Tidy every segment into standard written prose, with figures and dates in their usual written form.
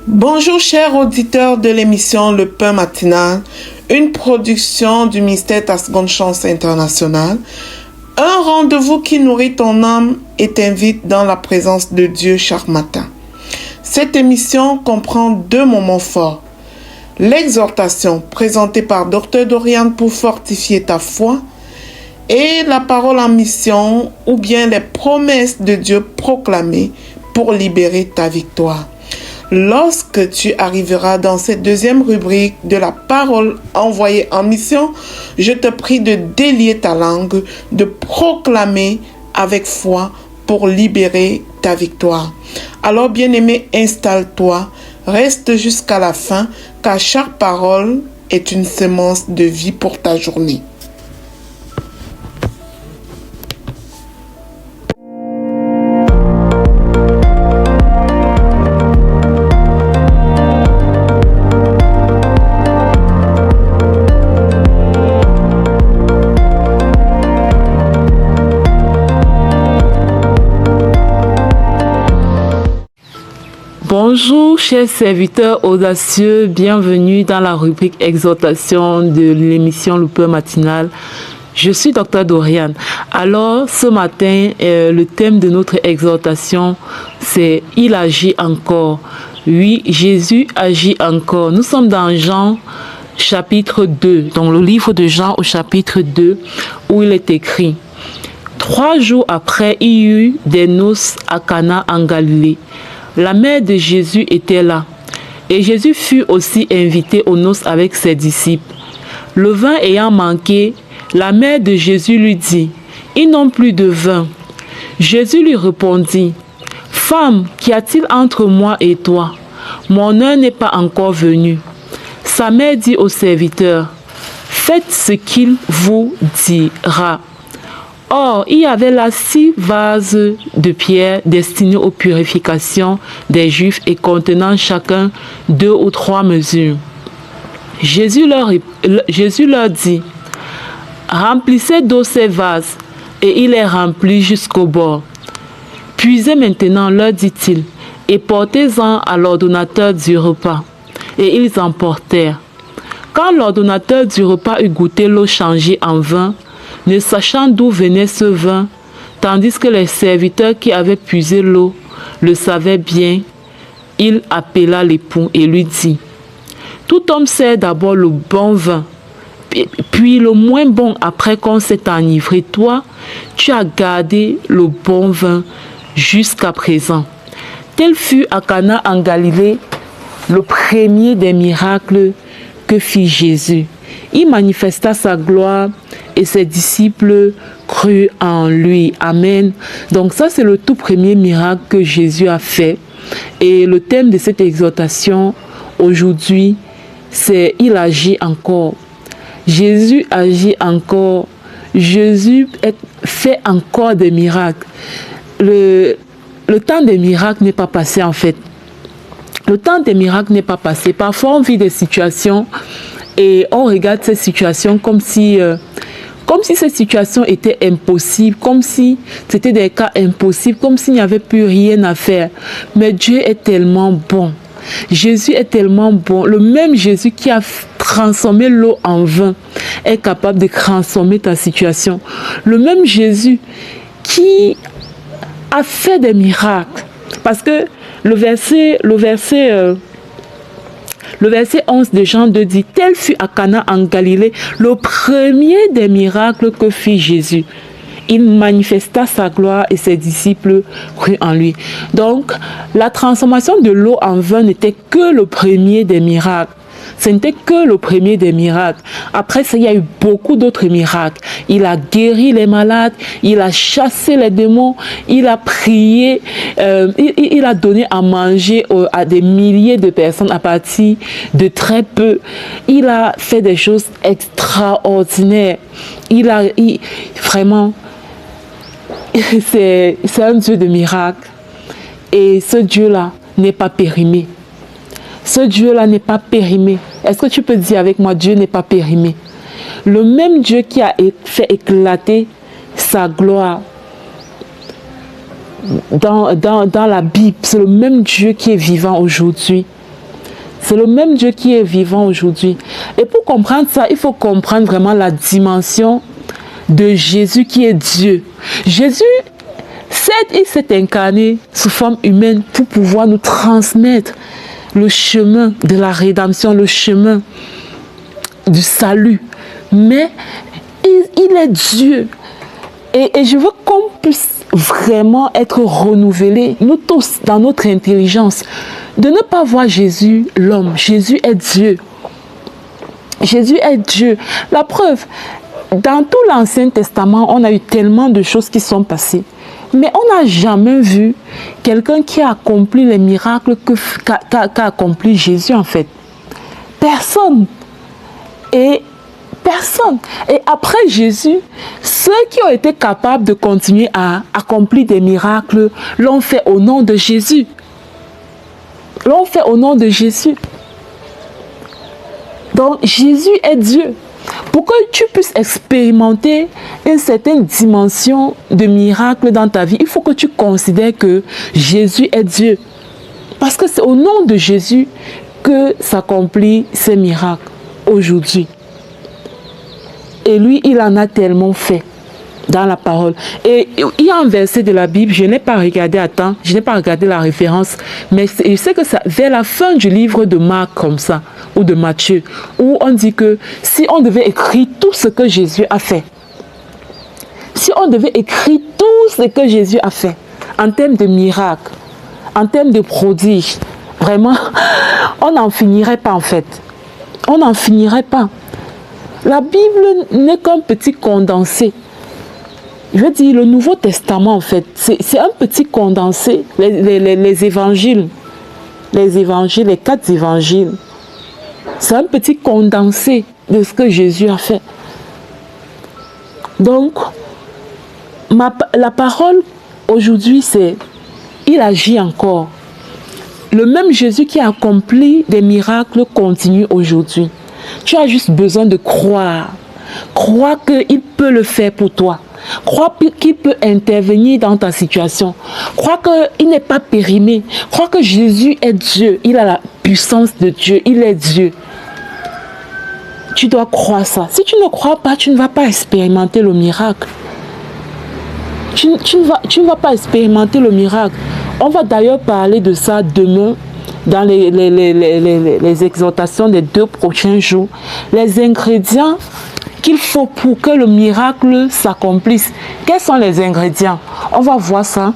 Bonjour chers auditeurs de l'émission Le Pain Matinal, une production du ministère Ta Seconde Chance International, un rendez-vous qui nourrit ton âme et t'invite dans la présence de Dieu chaque matin. Cette émission comprend deux moments forts. L'exhortation présentée par Dr Dorian pour fortifier ta foi et la parole en mission ou bien les promesses de Dieu proclamées pour libérer ta victoire. Lorsque tu arriveras dans cette deuxième rubrique de la parole envoyée en mission, je te prie de délier ta langue, de proclamer avec foi pour libérer ta victoire. Alors bien-aimé, installe-toi, reste jusqu'à la fin, car chaque parole est une semence de vie pour ta journée. Bonjour chers serviteurs audacieux, bienvenue dans la rubrique exhortation de l'émission Le Pain Matinal. Je suis Dr Dorian. Alors ce matin, le thème de notre exhortation, c'est « Il agit encore ». Oui, Jésus agit encore. Nous sommes dans Jean chapitre 2, dans le livre de Jean au chapitre 2, où il est écrit « 3 jours après, il y eut des noces à Cana en Galilée. La mère de Jésus était là, et Jésus fut aussi invité aux noces avec ses disciples. Le vin ayant manqué, la mère de Jésus lui dit, « Ils n'ont plus de vin. » Jésus lui répondit, « Femme, qu'y a-t-il entre moi et toi? Mon heure n'est pas encore venue. » Sa mère dit au serviteur, « Faites ce qu'il vous dira. » Or, il y avait là 6 vases de pierre destinés aux purifications des Juifs et contenant chacun 2 ou 3 mesures. Jésus leur dit, « Remplissez d'eau ces vases, et il les remplit jusqu'au bord. Puisez maintenant, leur dit-il, et portez-en à l'ordonnateur du repas. » Et ils emportèrent. Quand l'ordonnateur du repas eut goûté l'eau changée en vin, ne sachant d'où venait ce vin, tandis que les serviteurs qui avaient puisé l'eau le savaient bien, il appela l'époux et lui dit, « Tout homme sert d'abord le bon vin, puis le moins bon après qu'on s'est enivré. Toi, tu as gardé le bon vin jusqu'à présent. » Tel fut à Cana en Galilée le premier des miracles que fit Jésus. Il manifesta sa gloire et ses disciples crurent en lui. Amen. Donc ça, c'est le tout premier miracle que Jésus a fait. Et le thème de cette exhortation aujourd'hui, c'est « Il agit encore ». Jésus agit encore. Jésus fait encore des miracles. Le temps des miracles n'est pas passé en fait. Le temps des miracles n'est pas passé. Parfois, on vit des situations et on regarde ces situations comme si ces situations étaient impossibles, comme si c'était des cas impossibles, comme s'il n'y avait plus rien à faire. Mais Dieu est tellement bon. Jésus est tellement bon. Le même Jésus qui a transformé l'eau en vin est capable de transformer ta situation. Le même Jésus qui a fait des miracles. Parce que le verset 11 de Jean 2 dit, « Tel fut à Cana en Galilée le premier des miracles que fit Jésus. Il manifesta sa gloire et ses disciples crurent en lui. » Donc, la transformation de l'eau en vin n'était que le premier des miracles. Ce n'était que le premier des miracles. Après ça, il y a eu beaucoup d'autres miracles. Il a guéri les malades, il a chassé les démons, il a prié, il a donné à manger à des milliers de personnes à partir de très peu. Il a fait des choses extraordinaires. Vraiment, c'est un Dieu de miracles. Et ce Dieu-là n'est pas périmé. Ce Dieu-là n'est pas périmé. Est-ce que tu peux dire avec moi, Dieu n'est pas périmé? Le même Dieu qui a fait éclater sa gloire dans la Bible, c'est le même Dieu qui est vivant aujourd'hui. C'est le même Dieu qui est vivant aujourd'hui. Et pour comprendre ça, il faut comprendre vraiment la dimension de Jésus qui est Dieu. Jésus, certes, il s'est incarné sous forme humaine pour pouvoir nous transmettre le chemin de la rédemption, le chemin du salut. Mais il est Dieu. Et je veux qu'on puisse vraiment être renouvelés, nous tous, dans notre intelligence, de ne pas voir Jésus, l'homme. Jésus est Dieu. Jésus est Dieu. La preuve, dans tout l'Ancien Testament, on a eu tellement de choses qui sont passées. Mais on n'a jamais vu quelqu'un qui a accompli les miracles qu'a accompli Jésus, en fait. Personne. Et après Jésus, ceux qui ont été capables de continuer à accomplir des miracles l'ont fait au nom de Jésus. L'ont fait au nom de Jésus. Donc Jésus est Dieu. Pour que tu puisses expérimenter une certaine dimension de miracle dans ta vie, il faut que tu considères que Jésus est Dieu. Parce que c'est au nom de Jésus que s'accomplissent ces miracles aujourd'hui. Et lui, il en a tellement fait dans la parole. Et il y a un verset de la Bible, je n'ai pas regardé à temps, je n'ai pas regardé la référence, mais je sais que ça, vers la fin du livre de Marc, comme ça, ou de Matthieu, où on dit que si on devait écrire tout ce que Jésus a fait, si on devait écrire tout ce que Jésus a fait, en termes de miracles, en termes de prodiges, vraiment, on n'en finirait pas en fait. On n'en finirait pas. La Bible n'est qu'un petit condensé. Je veux dire, le Nouveau Testament, en fait, c'est un petit condensé. Les évangiles, les 4 évangiles, c'est un petit condensé de ce que Jésus a fait. Donc, la parole aujourd'hui, c'est il agit encore. Le même Jésus qui a accompli des miracles continue aujourd'hui. Tu as juste besoin de croire. Croire qu'il peut le faire pour toi. Croire qu'il peut intervenir dans ta situation. Croire qu'il n'est pas périmé. Croire que Jésus est Dieu. Il a la puissance de Dieu. Il est Dieu. Tu dois croire ça. Si tu ne crois pas, tu ne vas pas expérimenter le miracle. Tu ne vas pas expérimenter le miracle. On va d'ailleurs parler de ça demain dans les exhortations des 2 prochains jours. Les ingrédients qu'il faut pour que le miracle s'accomplisse. Quels sont les ingrédients? On va voir ça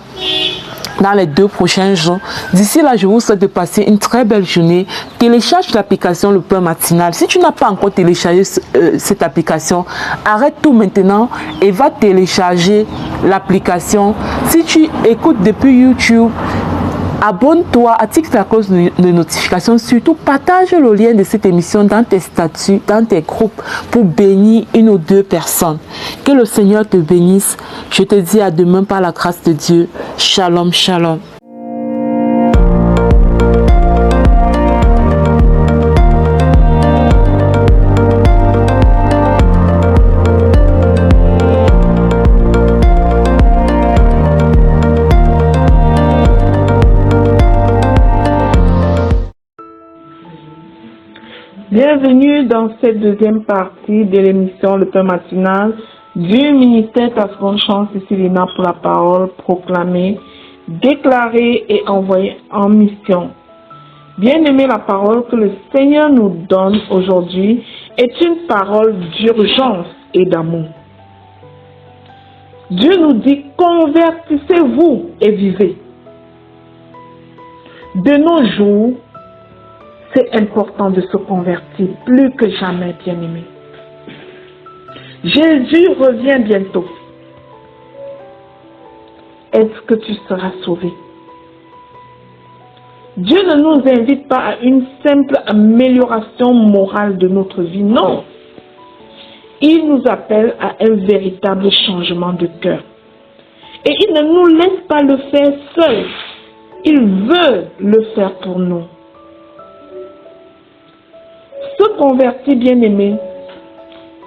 dans les 2 prochains jours. D'ici là, je vous souhaite de passer une très belle journée. Télécharge l'application Le Pain Matinal. Si tu n'as pas encore téléchargé cette application, arrête tout maintenant et va télécharger l'application. Si tu écoutes depuis YouTube, abonne-toi, active la cloche de notification. Surtout, partage le lien de cette émission dans tes statuts, dans tes groupes pour bénir 1 ou 2 personnes. Que le Seigneur te bénisse. Je te dis à demain par la grâce de Dieu. Shalom, shalom. Bienvenue dans cette deuxième partie de l'émission Le Pain Matinal du ministère Ta Seconde Chance ici Lina pour la parole proclamée, déclarée et envoyée en mission. Bien-aimé, la parole que le Seigneur nous donne aujourd'hui est une parole d'urgence et d'amour. Dieu nous dit, convertissez-vous et vivez. De nos jours, c'est important de se convertir, plus que jamais, bien-aimé. Jésus revient bientôt. Est-ce que tu seras sauvé? Dieu ne nous invite pas à une simple amélioration morale de notre vie, non. Il nous appelle à un véritable changement de cœur. Et il ne nous laisse pas le faire seul. Il veut le faire pour nous. Se convertir, bien-aimé,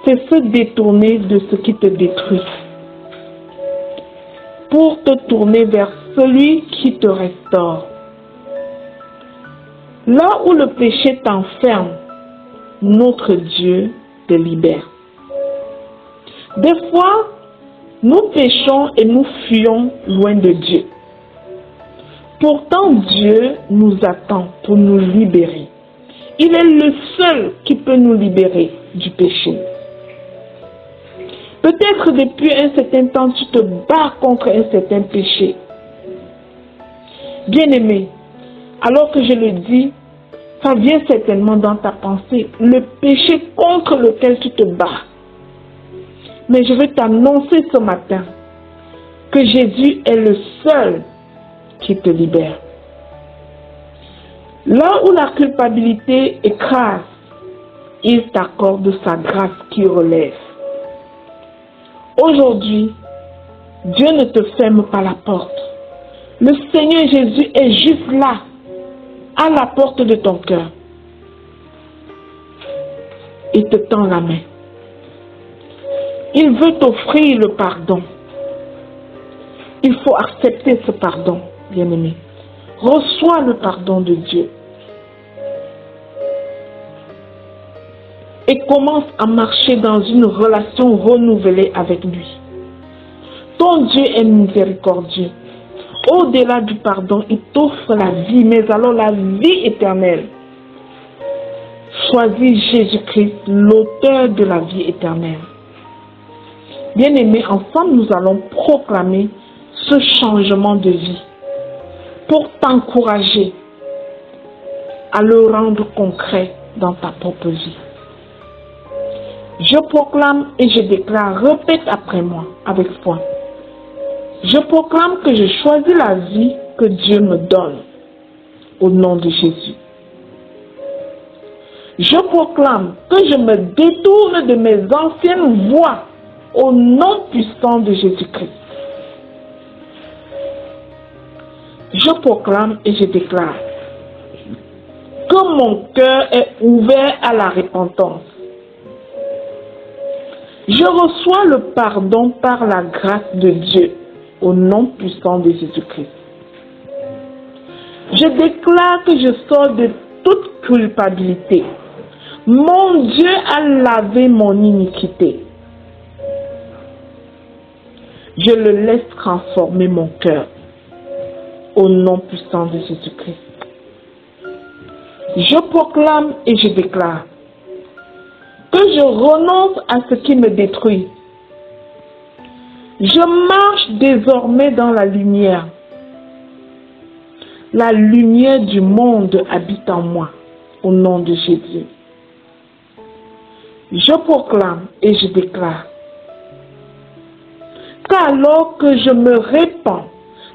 c'est se détourner de ce qui te détruit pour te tourner vers celui qui te restaure. Là où le péché t'enferme, notre Dieu te libère. Des fois, nous péchons et nous fuyons loin de Dieu. Pourtant, Dieu nous attend pour nous libérer. Il est le seul qui peut nous libérer du péché. Peut-être depuis un certain temps, tu te bats contre un certain péché. Bien-aimé, alors que je le dis, ça vient certainement dans ta pensée, le péché contre lequel tu te bats. Mais je veux t'annoncer ce matin que Jésus est le seul qui te libère. Là où la culpabilité écrase, il t'accorde sa grâce qui relève. Aujourd'hui, Dieu ne te ferme pas la porte. Le Seigneur Jésus est juste là, à la porte de ton cœur. Il te tend la main. Il veut t'offrir le pardon. Il faut accepter ce pardon, bien-aimé. Reçois le pardon de Dieu. Et commence à marcher dans une relation renouvelée avec lui. Ton Dieu est miséricordieux. Au-delà du pardon, il t'offre la vie, mais alors la vie éternelle. Choisis Jésus-Christ, l'auteur de la vie éternelle. Bien-aimés, ensemble, nous allons proclamer ce changement de vie pour t'encourager à le rendre concret dans ta propre vie. Je proclame et je déclare, répète après moi avec foi. Je proclame que je choisis la vie que Dieu me donne au nom de Jésus. Je proclame que je me détourne de mes anciennes voies au nom puissant de Jésus-Christ. Je proclame et je déclare que mon cœur est ouvert à la repentance. Je reçois le pardon par la grâce de Dieu au nom puissant de Jésus-Christ. Je déclare que je sors de toute culpabilité. Mon Dieu a lavé mon iniquité. Je le laisse transformer mon cœur au nom puissant de Jésus-Christ. Je proclame et je déclare que je renonce à ce qui me détruit. Je marche désormais dans la lumière. La lumière du monde habite en moi, au nom de Jésus. Je proclame et je déclare qu'alors que je me répands,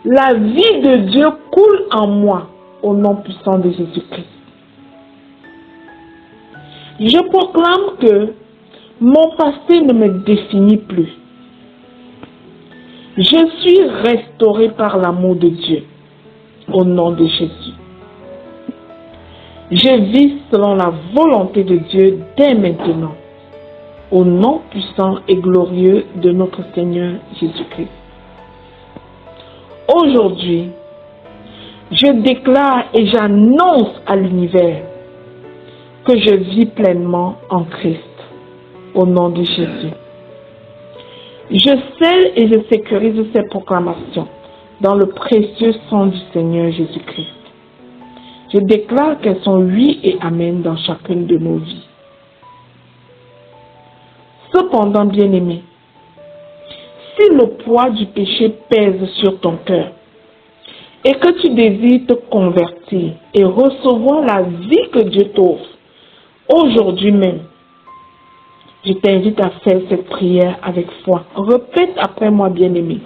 la vie de Dieu coule en moi, au nom puissant de Jésus-Christ. Je proclame que mon passé ne me définit plus. Je suis restauré par l'amour de Dieu, au nom de Jésus. Je vis selon la volonté de Dieu dès maintenant, au nom puissant et glorieux de notre Seigneur Jésus-Christ. Aujourd'hui, je déclare et j'annonce à l'univers que je vis pleinement en Christ, au nom de Jésus. Je scelle et je sécurise ces proclamations dans le précieux sang du Seigneur Jésus-Christ. Je déclare qu'elles sont oui et amen dans chacune de nos vies. Cependant, bien-aimé, si le poids du péché pèse sur ton cœur et que tu désires te convertir et recevoir la vie que Dieu t'offre, aujourd'hui même, je t'invite à faire cette prière avec foi. Répète après moi, bien-aimé.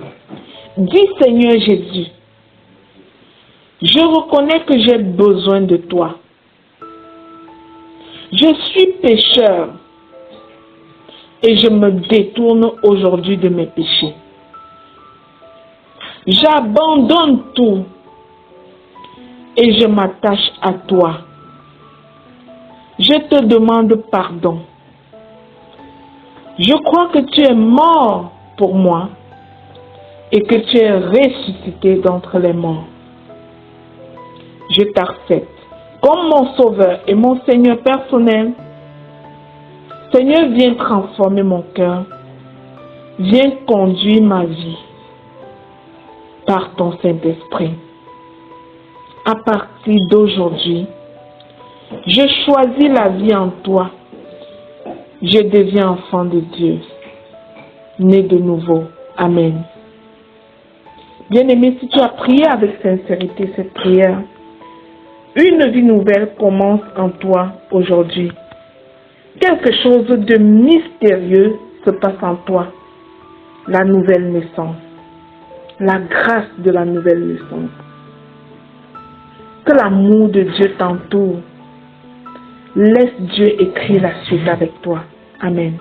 Dis, Seigneur Jésus, je reconnais que j'ai besoin de toi. Je suis pécheur et je me détourne aujourd'hui de mes péchés. J'abandonne tout et je m'attache à toi. Je te demande pardon. Je crois que tu es mort pour moi et que tu es ressuscité d'entre les morts. Je t'accepte comme mon Sauveur et mon Seigneur personnel. Seigneur, viens transformer mon cœur. Viens conduire ma vie par ton Saint-Esprit. À partir d'aujourd'hui, je choisis la vie en toi. Je deviens enfant de Dieu, né de nouveau. Amen. Bien-aimé, si tu as prié avec sincérité cette prière, une vie nouvelle commence en toi aujourd'hui. Quelque chose de mystérieux se passe en toi. La nouvelle naissance. La grâce de la nouvelle naissance. Que l'amour de Dieu t'entoure. Laisse Dieu écrire la suite avec toi. Amen.